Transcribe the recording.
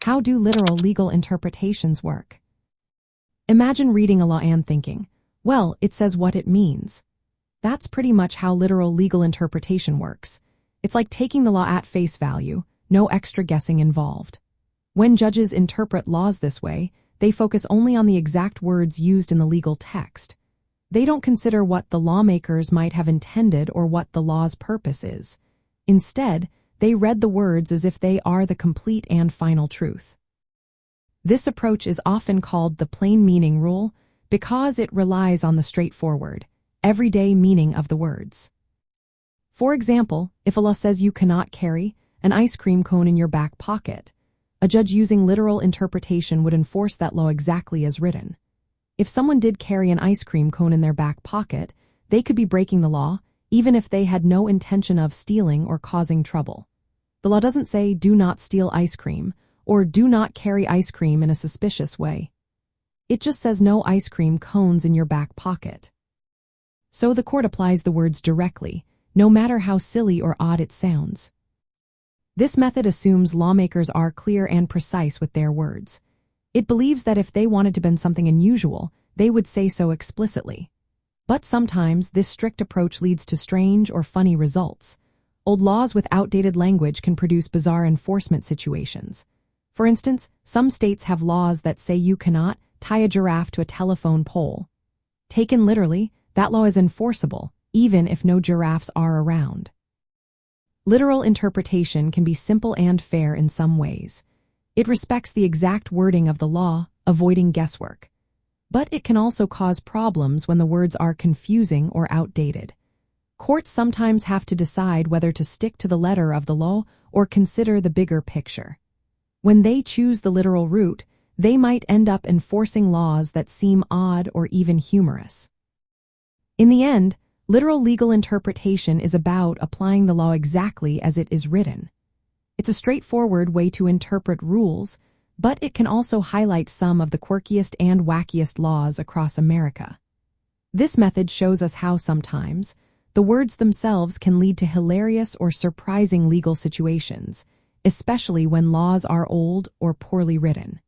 How do literal legal interpretations work? Imagine reading a law and thinking, well, it says what it means. That's pretty much how literal legal interpretation works. It's like taking the law at face value, no extra guessing involved. When judges interpret laws this way, they focus only on the exact words used in the legal text. They don't consider what the lawmakers might have intended or what the law's purpose is. Instead, they read the words as if they are the complete and final truth. This approach is often called the plain meaning rule because it relies on the straightforward, everyday meaning of the words. For example, if a law says you cannot carry an ice cream cone in your back pocket, a judge using literal interpretation would enforce that law exactly as written. If someone did carry an ice cream cone in their back pocket, they could be breaking the law, even if they had no intention of stealing or causing trouble. The law doesn't say do not steal ice cream or do not carry ice cream in a suspicious way. It just says no ice cream cones in your back pocket. So the court applies the words directly, no matter how silly or odd it sounds. This method assumes lawmakers are clear and precise with their words. It believes that if they wanted to ban something unusual, they would say so explicitly. But sometimes this strict approach leads to strange or funny results. Old laws with outdated language can produce bizarre enforcement situations. For instance, some states have laws that say you cannot tie a giraffe to a telephone pole. Taken literally, that law is enforceable, even if no giraffes are around. Literal interpretation can be simple and fair in some ways. It respects the exact wording of the law, avoiding guesswork. But it can also cause problems when the words are confusing or outdated. Courts sometimes have to decide whether to stick to the letter of the law or consider the bigger picture. When they choose the literal route, they might end up enforcing laws that seem odd or even humorous. In the end, literal legal interpretation is about applying the law exactly as it is written. It's a straightforward way to interpret rules, but it can also highlight some of the quirkiest and wackiest laws across America. This method shows us how sometimes the words themselves can lead to hilarious or surprising legal situations, especially when laws are old or poorly written.